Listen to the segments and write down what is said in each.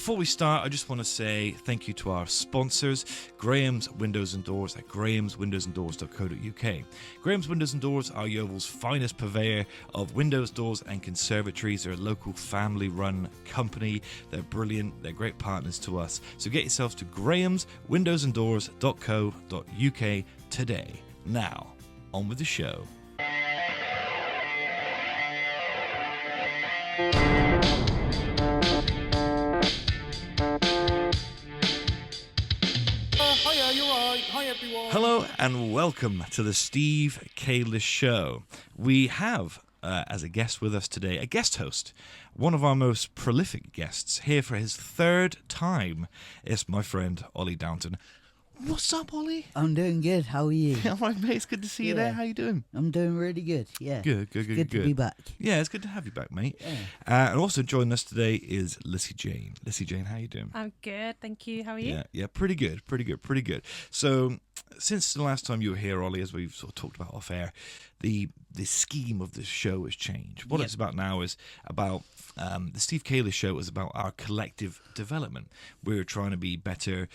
Before we start, I just want to say thank you to our sponsors, Graham's Windows and Doors at grahamswindowsanddoors.co.uk. Graham's Windows and Doors are Yeovil's finest purveyor of windows, doors and conservatories. They're a local family-run company. They're brilliant. They're great partners to us. So get yourselves to grahamswindowsanddoors.co.uk today. Now, on with the show. Hi everyone. Hello and welcome to the Steve Kalish Show. We have, as a guest with us today, a guest host, one of our most prolific guests, here for his third time. It's my friend, Oli Downton. What's up, Ollie? I'm doing good. How are you? All right, mate. It's good to see you there. How you doing? I'm doing really good. Yeah. Good. Good to be back. Yeah, it's good to have you back, mate. Yeah. And also joining us today is Lissy Jane. Lissy Jane, how you doing? I'm good, thank you. How are you? Yeah, pretty good. So, since the last time you were here, Ollie, as we've sort of talked about off air, the scheme of the show has changed. What it's about now is about the Steve Kalish Show is about our collective development. We're trying to be better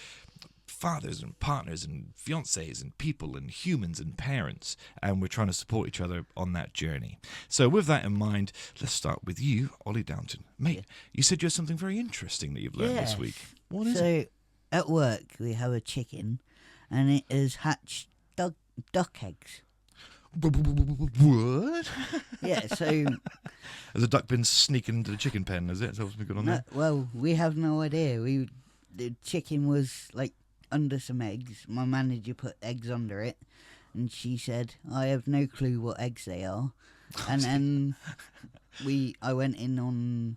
fathers and partners and fiancés and people and humans and parents, and we're trying to support each other on that journey. So with that in mind, let's start with you, Oli Downton. Mate, you said you had something very interesting that you've learned this week. What is it? So, at work, we have a chicken, and it has hatched duck eggs. What? Yeah, so... Has a duck been sneaking into the chicken pen, is it? Is that what's been going on there? Well, we have no idea. The chicken was, under some eggs. My manager put eggs under it, and she said, I have no clue what eggs they are. And then I went in on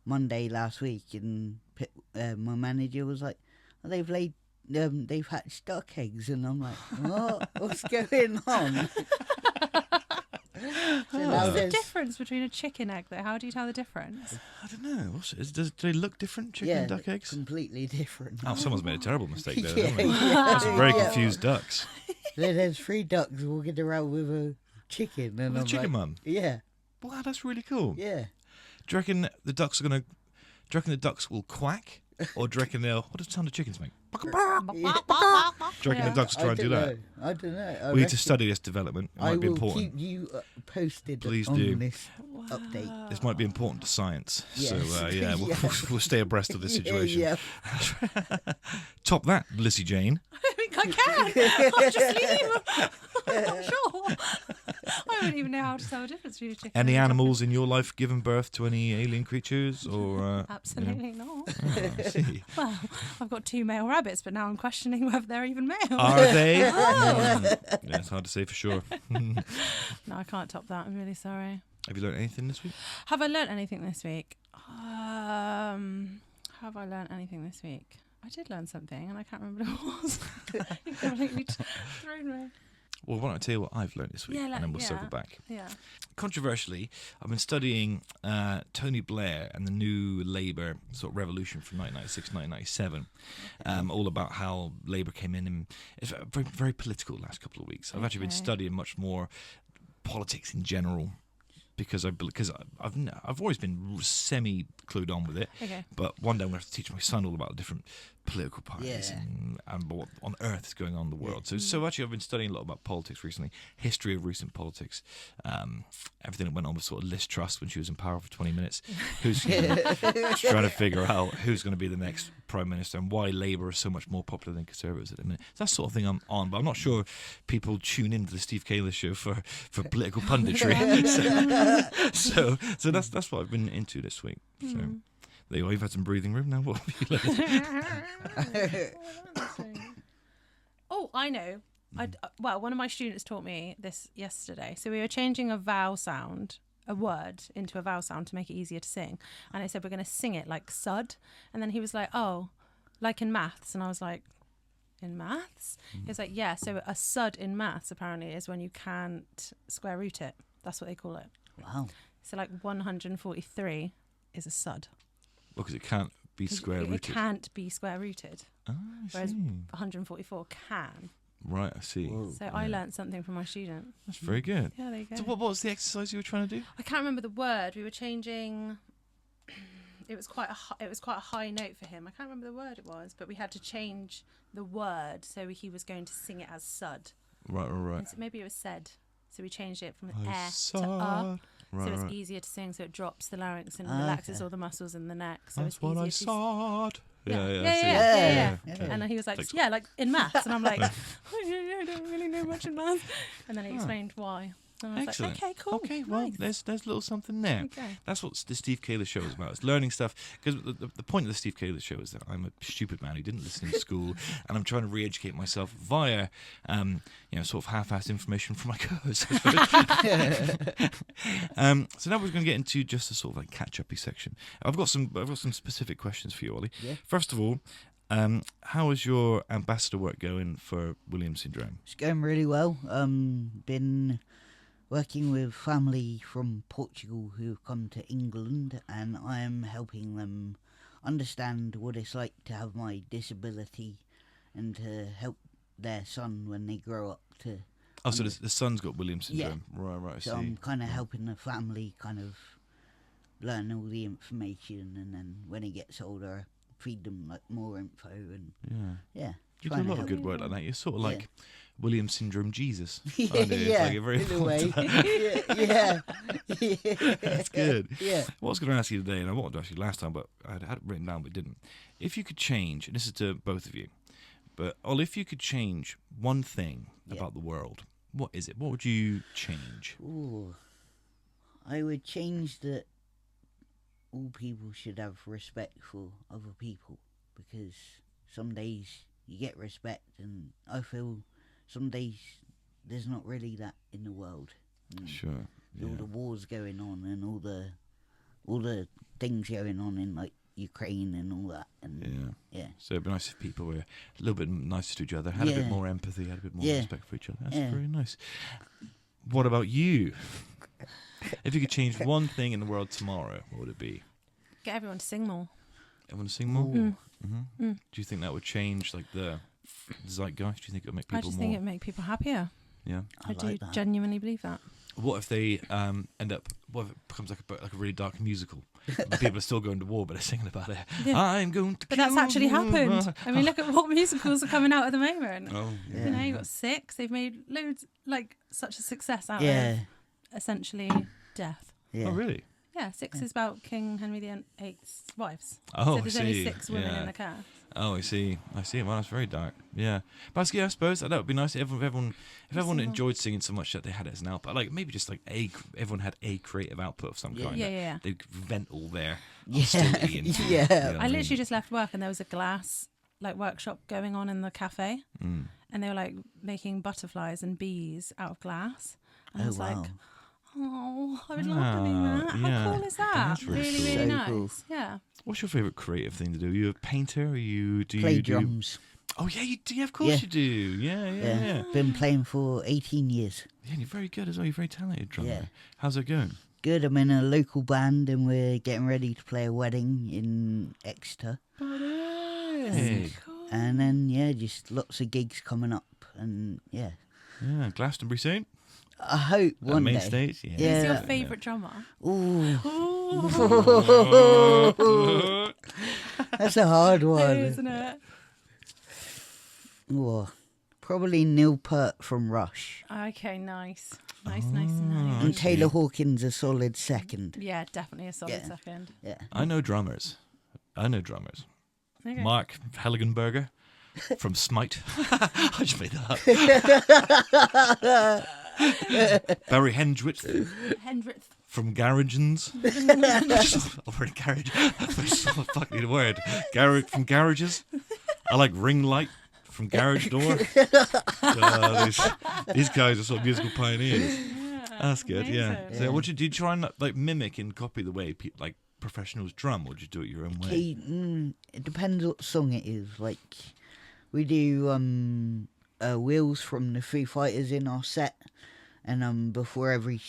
Monday last week, and my manager was like, they've hatched duck eggs, and I'm like, what's going on? What's the difference between a chicken egg, though? How do you tell the difference? I don't know. Do they look different, chicken and duck eggs? Completely different. Oh, someone's made a terrible mistake there, Yeah, haven't they? yeah. That's some very confused ducks. There's 3 ducks walking around with a chicken. And With a I'm chicken like, mum? Yeah. Wow, that's really cool. Yeah. Do you reckon the ducks will quack? Or do you reckon they'll... What does the sound of chickens make? Do you reckon the ducks will try and do that? I don't know. We need to study this development. It might be I will important. keep you posted Please on do. this update. This might be important to science. Yes. So, we'll stay abreast of this situation. Yeah. Top that, Lissy Jane. I don't think I can. I'll just leave. I'm not sure. I don't even know how to tell the difference between a chicken Any and a duck. animals in your life given birth to any alien creatures? Or Absolutely not. Oh, I see. Well, I've got 2 male rabbits, but now I'm questioning whether they're even male. Are they? Yeah, it's hard to say for sure. No, I can't top that. I'm really sorry. Have you learned anything this week? Have I learnt anything this week? Have I learnt anything this week? I did learn something, and I can't remember what it was. You've completely thrown me. Well, why don't I tell you what I've learned this week, Yeah, and then we'll circle back. Yeah. Controversially, I've been studying Tony Blair and the new Labour sort of revolution from 1996, 1997, all about how Labour came in, and it's very, very political the last couple of weeks. I've actually been studying much more politics in general, because I've always been semi clued on with it. Okay. But one day I'm going to have to teach my son all about the different political parties and what on earth is going on in the world. So actually I've been studying a lot about politics recently, history of recent politics, everything that went on with sort of Liz Truss when she was in power for 20 minutes, who's trying to figure out who's going to be the next Prime Minister and why Labour is so much more popular than Conservatives at the minute. So that sort of thing I'm on, but I'm not sure people tune into the Steve Kalish Show for political punditry. so that's what I've been into this week. So there you are, you've had some breathing room now. What have you learned? Oh, I know. Well, one of my students taught me this yesterday. So we were changing a vowel sound, a word, into a vowel sound to make it easier to sing. And I said, we're going to sing it like sud. And then he was like, oh, like in maths. And I was like, in maths? He was like, yeah, so a sud in maths apparently is when you can't square root it. That's what they call it. Wow. So like 143 is a sud. Well, because it can't be square rooted. It can't be square rooted. Oh, I Whereas see. 144 can. Right, I see. Whoa. So I learnt something from my student. That's very good. Yeah, there you go. So what was the exercise you were trying to do? I can't remember the word. We were changing it was quite a high note for him. I can't remember the word it was, but we had to change the word, so he was going to sing it as sud. Right. So maybe it was said. So we changed it from I air to sod. so it's easier to sing. So it drops the larynx and relaxes all the muscles in the neck. So That's it's what I easier sod. Yeah. Yeah. And he was like, yeah, like in maths. And I'm like, I don't really know much in maths. And then he explained why. And I was Excellent. like, okay, cool. Okay, well, nice. there's a little something there. Okay. That's what the Steve Kaler show is about. It's learning stuff. Because the point of the Steve Kaler show is that I'm a stupid man who didn't listen in school, and I'm trying to re-educate myself via, sort of half-assed information from my co-host. So now we're going to get into just a sort of like catch-uppy section. I've got some specific questions for you, Ollie. Yeah. First of all, how is your ambassador work going for Williams syndrome? It's going really well. Been working with family from Portugal who've come to England, and I'm helping them understand what it's like to have my disability and to help their son when they grow up to... Oh, so the son's got Williams syndrome. Yeah. Right, I see. So I'm kind of helping the family kind of learn all the information, and then when he gets older, feed them like more info and You do a lot of good work like that. You're sort of like Williams syndrome Jesus. Yeah, aren't you? It's yeah, like a very in a way. yeah. That's good. Yeah. What I was going to ask you today, and I wanted to ask you last time, but I had it written down but didn't. If you could change, and this is to both of you, but Ollie, if you could change one thing about the world, what is it? What would you change? Ooh. I would change that all people should have respect for other people, because some days you get respect, and I feel some days there's not really that in the world. Sure. All the wars going on and all the things going on in like Ukraine and all that, and So it'd be nice if people were a little bit nicer to each other, had a bit more empathy, had a bit more respect for each other. That's very nice. What about you? If you could change one thing in the world tomorrow, what would it be? Get everyone to sing more. Everyone to sing more? Do you think that would change like the zeitgeist? Do you think it would make people I just more... think it would make people happier. Yeah. I do genuinely believe that. What if they end up... What if it becomes like a really dark musical? People are still going to war, but they're singing about it. Yeah. I'm going to But that's kill actually you. happened. I mean, look at what musicals are coming out at the moment. Oh, You know, you've got 6. They've made loads, like, such a success out of essentially death. Yeah. Oh, really? Yeah, 6 is about King Henry VIII's wives. Oh, so there's I only see. 6 women in the cast. Oh, I see. Well, that's very dark. Yeah, but I suppose that would be nice if everyone enjoyed singing so much that they had it as an output. Like maybe just like everyone had a creative output of some kind. Yeah. They vent all their hostility into. Yeah. You know what I mean? literally just left work and there was a glass like workshop going on in the cafe, and they were like making butterflies and bees out of glass. And I was like, oh, I would love to do that. How cool is that? That's really cool. Really So nice. cool. Yeah. What's your favourite creative thing to do? Are you a painter? Or do Play you drums. Oh yeah, you do. Of course you do. Yeah. Been playing for 18 years. Yeah, and you're very good as well. You're very talented drummer. Yeah. How's it going? Good. I'm in a local band and we're getting ready to play a wedding in Exeter. Hey. And then, just lots of gigs coming up. And, Yeah, Glastonbury soon. I hope one main day. stage. Yeah. Yeah. Who's your favourite drummer? Ooh, that's a hard one. Isn't it? Ooh, probably Neil Peart from Rush. Okay, nice. Oh, And Taylor Hawkins a solid second. Yeah, definitely a solid second. Yeah. I know drummers. Okay. Mark Helgenberger from Smite. I just made that up. Barry Hendricks Hendricks. from Garagens. I've heard garage. I fucking need a word. From Garages. I like Ring Light from Garage Door. These guys are sort of musical pioneers. That's good. Yeah. amazing. So, what do you try and like mimic and copy the way like professionals drum, or do you do it your own way? It depends what song it is. Like, we do Wheels from the Foo Fighters in our set, and before every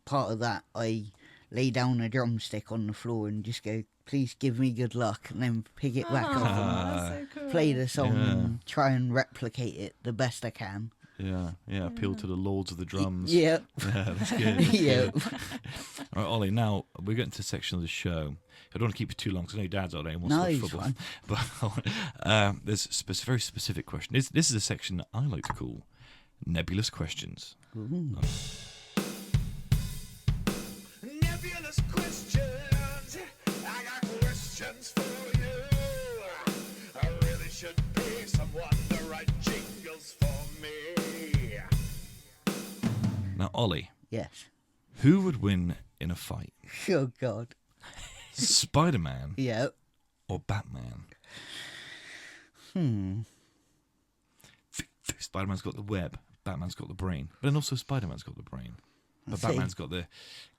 part of that, I lay down a drumstick on the floor and just go, "Please give me good luck," and then pick it back up and That's so cool. play the song and try and replicate it the best I can. Yeah. Appeal to the lords of the drums. Yep. Yeah, that's good. Yep. All right, Ollie. Now we're getting to the section of the show. I don't want to keep it too long because I know your dad's out there and wants to watch it's football. fine. But there's a very specific question. This is a section that I like to call nebulous questions. Ooh. Nebulous questions. I got questions for you. I really should be someone to write jingles for me. Now, Ollie, Yes. who would win in a fight? Oh God. Spider-Man Yep. or Batman? Spider-Man's got the web, Batman's got the brain. But then also Spider-Man's got the brain. But see. Batman's got the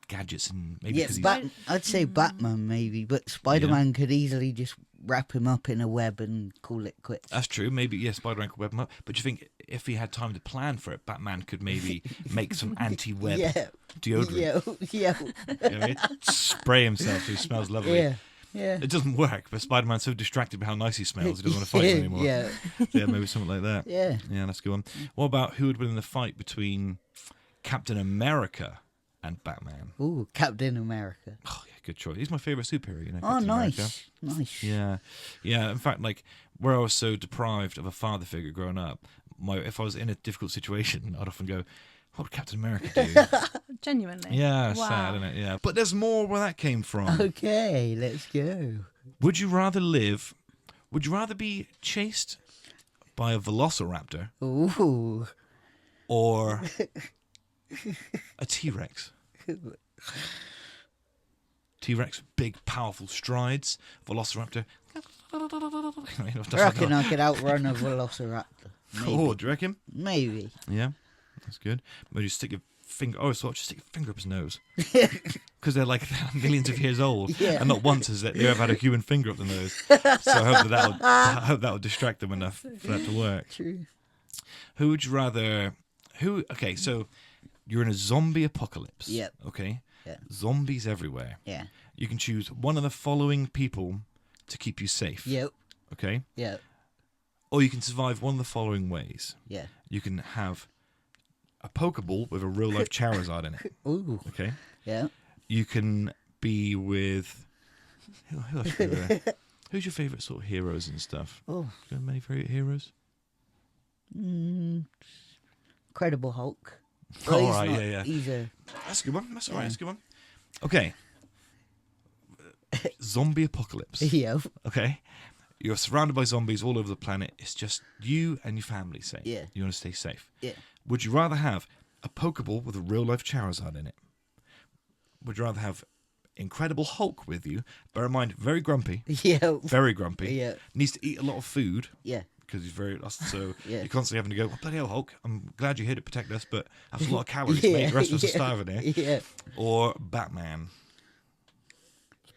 gadgets and maybe Yeah, because he's... I'd say Batman maybe, but Spider-Man could easily just wrap him up in a web and call it quits. That's true. Maybe, yeah, Spider-Man could web him up. But do you think if he had time to plan for it, Batman could maybe make some anti-web Yeah. deodorant? Yeah. You know what I mean? Spray himself so he smells lovely. Yeah. Yeah. It doesn't work, but Spider-Man's so distracted by how nice he smells, he doesn't want to fight him anymore. Yeah. Yeah, maybe something like that. Yeah. Yeah, that's a good one. What about who would win in the fight between Captain America and Batman? Ooh, Captain America. Oh, yeah, good choice. He's my favourite superhero, you know. Oh, Captain nice. America. Nice. Yeah. Yeah, in fact, like, where I was so deprived of a father figure growing up, if I was in a difficult situation, I'd often go, what would Captain America do? Genuinely. Yeah, Wow. sad, isn't it? Yeah. But there's more where that came from. Okay, let's go. Would you rather be chased by a velociraptor Ooh. or a T-Rex? T-Rex, big, powerful strides. Velociraptor. I reckon I could outrun a velociraptor. Maybe. Oh, do you reckon? Maybe. Yeah, that's good. Maybe you stick your finger. Oh, so just stick your finger up his nose because they're like millions of years old, Yeah. and not once has they ever had a human finger up the nose. So I hope that'll distract them enough for that to work. True. Who would you rather? Okay, so you're in a zombie apocalypse. Yep. Okay. Yeah. Zombies everywhere. Yeah. You can choose one of the following people to keep you safe. Yep. Okay. Yep. Or you can survive one of the following ways. Yeah. You can have a Pokeball with a real life Charizard in it. Ooh. Okay. Yeah. You can be with who else would be there? Who's your favourite sort of heroes and stuff? Oh. Do you have many favourite heroes? Incredible Hulk. All he's right, not- yeah. He's a That's a good one. That's all right. That's a good one. Okay. Zombie apocalypse. yeah. Okay. You're surrounded by zombies all over the planet. It's just you and your family safe. Yeah. You want to stay safe. Yeah. Would you rather have a Pokeball with a real life Charizard in it? Would you rather have Incredible Hulk with you? Bear in mind, very grumpy. Yeah. Very grumpy. Yeah. Needs to eat a lot of food Yeah. because he's very so Yeah. you're constantly having to go, oh, bloody hell, Hulk, I'm glad you're here to protect us, but that's a lot of calories, mate. The rest of us are starving here. Yeah. Or Batman.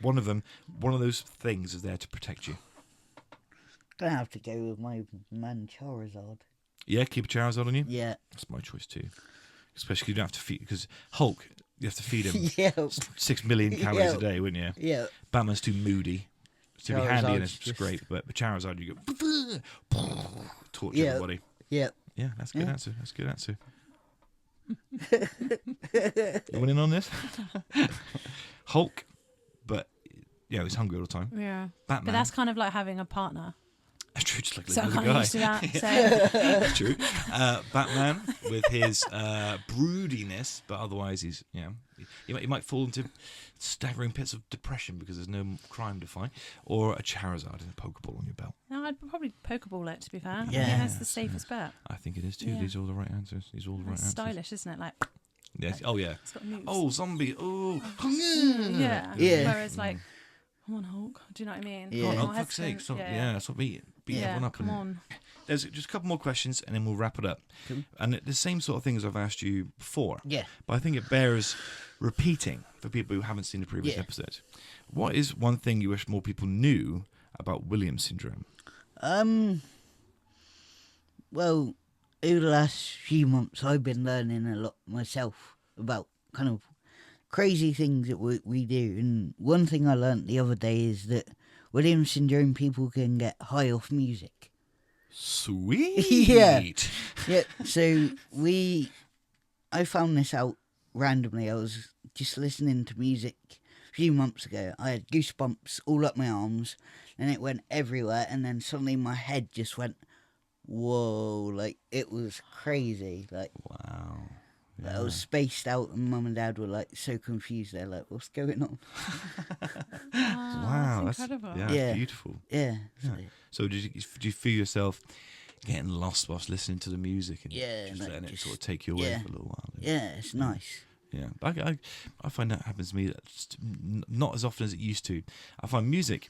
One of them, one of those things is there to protect you. Gonna have to go with my man Charizard. Yeah, keep a Charizard on you. Yeah. That's my choice too. Especially you don't have to feed, because Hulk, you have to feed him Yeah. 6 million calories Yeah. a day, wouldn't you? Yeah. Batman's too moody. To be handy and Charizard's it's just- great, but Charizard you go torture Yeah. everybody. Yeah. Yeah, that's a good Yeah. answer. That's a good answer. You winning on this? Hulk, but yeah, he's hungry all the time. Yeah. Batman, But that's kind of like having a partner. that's true, just like So I'm living kind with of a used to guy. that. So That's true. Batman with his broodiness, but otherwise he's he might fall into staggering pits of depression because there's no crime to fight, or a Charizard and a Pokeball on your belt. no, I'd probably Pokeball it, to be fair. I Yeah. think that's the safest bet. I think it is too. Yeah. These are all the right answers. These are all the right It's answers. stylish, isn't it? Like, Yes. Oh yeah. it's got moves. Oh, zombie. Oh. yeah. Yeah. Whereas, like, come on, Hulk. Do you know what I mean? Yeah. Come on, More oh, fuck's sake. hesitant. Stop. Yeah, stop beat everyone up. come and- on. There's just a couple more questions and then we'll wrap it up. Cool. And the same sort of things I've asked you before. Yeah. But I think it bears repeating for people who haven't seen the previous Yeah. episode. What is one thing you wish more people knew about Williams syndrome? Well, over the last few months, I've been learning a lot myself about kind of crazy things that we do. And one thing I learnt the other day is that Williams syndrome people can get high off music. Sweet. Yeah. So I found this out randomly. I was just listening to music a few months ago. I had goosebumps all up my arms, and it went everywhere. And then suddenly my head just went, whoa! Like it was crazy. Like Wow. I was spaced out, and Mum and Dad were like so confused. They're like, "What's going on?" Wow, that's incredible. Yeah. Beautiful. Yeah. So do you feel yourself getting lost whilst listening to the music and Yeah, just like, letting it just- sort of take you away yeah. for a little while? Yeah, it's nice. Yeah, I find that happens to me not as often as it used to. I find music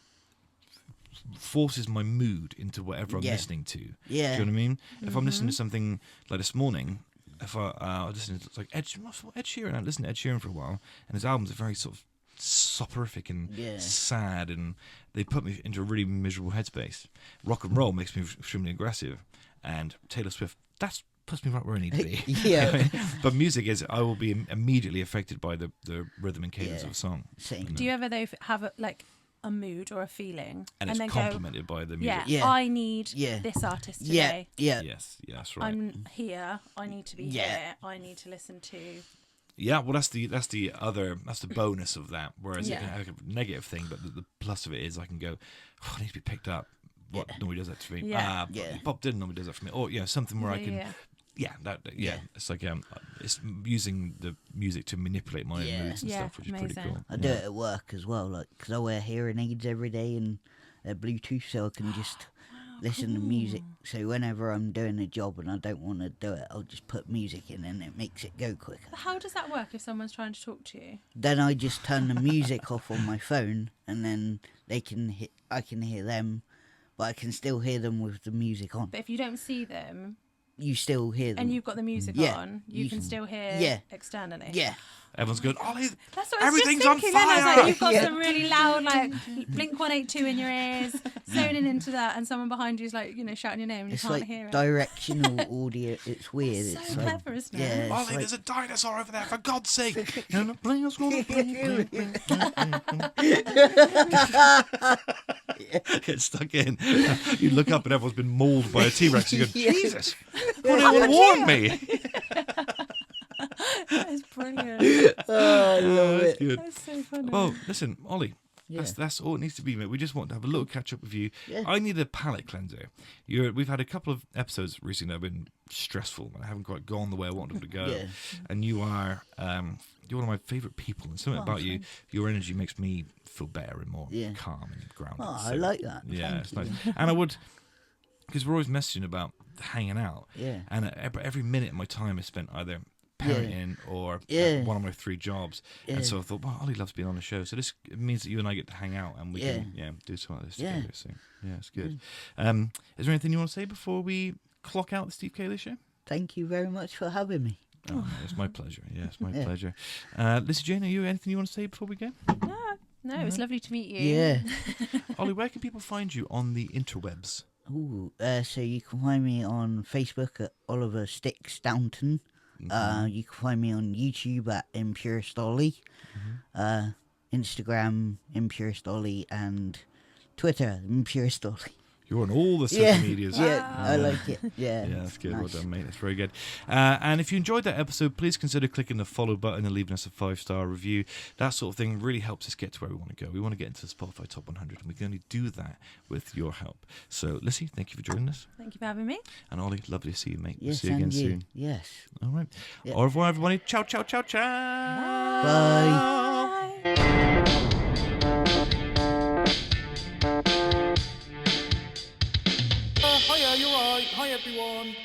forces my mood into whatever I'm Yeah. listening to. Yeah. Do you know what I mean? If I'm listening to something like this morning, if I listen to like Ed Sheeran, I listened to Ed Sheeran for a while, and his albums are very sort of soporific and Yeah. sad, and they put me into a really miserable headspace. Rock and roll makes me extremely aggressive, and Taylor Swift, that puts me right where I need to be. Yeah. But music is, I will be immediately affected by the rhythm and cadence Yeah. of a song. Same. Do you ever though have a mood or a feeling, And it's then complemented by the go, music. yeah, Yeah. I need Yeah. this artist Yeah. today. Yeah. Yes, that's right. I'm here. I need to be Yeah. here. I need to listen to. Yeah, well, that's the bonus of that. Whereas Yeah. it can have a negative thing, but the plus of it is I can go, oh, I need to be picked up. What normally does that to me? Yeah. Yeah. Bob Dylan normally does that for me. Or something where I can. Yeah, Yeah. It's like it's using the music to manipulate my own Yeah. moods and Yeah, stuff, which is pretty amazing. cool. I do it at work as well, like because I wear hearing aids every day and they're Bluetooth, so I can just listen to music. So whenever I'm doing a job and I don't want to do it, I'll just put music in and it makes it go quicker. How does that work if someone's trying to talk to you? Then I just turn the music off on my phone, and then I can hear them, but I can still hear them with the music on. But if you don't see them You still hear them. and you've got the music Yeah, on, you you can can- still hear Yeah. externally. Yeah. Everyone's going, Ollie, That's what I was everything's just on thinking. Then I was fire. like, you've got Yeah. some really loud, like Blink 182 in your ears, zoning into that, and someone behind you's like, shouting your name, and you It's can't like hear it. directional audio. It's weird. So It's like, clever, isn't it? yeah, it's Ollie, like- there's a dinosaur over there, for God's sake. And the player's gonna get stuck in. You look up and everyone's been mauled by a T-Rex. You go, Yeah. Jesus, anyone warn me? That is brilliant. Oh, I love That's it. good. That's so funny. Well, listen, Ollie. Yeah. That's all it needs to be, mate. We just want to have a little catch up with you. Yeah. I need a palate cleanser. We've had a couple of episodes recently that have been stressful and I haven't quite gone the way I wanted them to go. Yeah. And you're one of my favourite people, and something about you, your energy makes me feel better and more Yeah. calm and grounded. Oh, I So, like that. Yeah, Thank it's you. nice. And I would, because we're always messaging about hanging out. Yeah. And every minute of my time is spent either parenting or Yeah. one of my 3 jobs. Yeah. And so I thought, well, Ollie loves being on the show. So this means that you and I get to hang out and we Yeah. can do something like this Yeah. together. So yeah, it's good. Is there anything you want to say before we clock out the Steve Cayley show? Thank you very much for having me. Oh, it's my pleasure. Yeah, it's my Yeah. pleasure. Lizzie Jane, anything you want to say before we go? No, it was lovely to meet you. Yeah. Ollie, where can people find you on the interwebs? Ooh, so you can find me on Facebook at Oliver Downton. You can find me on YouTube at Impurist Ollie, Instagram Impurist Ollie, and Twitter Impurist Ollie. You're on all the social Yeah, medias. yeah, I like it. Yeah, Yeah, that's good. Well nice. done, mate. That's very good. And if you enjoyed that episode, please consider clicking the follow button and leaving us a 5-star review. That sort of thing really helps us get to where we want to go. We want to get into the Spotify Top 100, and we can only do that with your help. So, Lissy, thank you for joining us. Thank you for having me. And Ollie, lovely to see you, mate. We'll Yes, see you again and you. soon. Yes. All right. Yeah. Au revoir, everybody. Ciao, ciao, ciao, ciao. Bye. Hiya, you're right. Hi, everyone.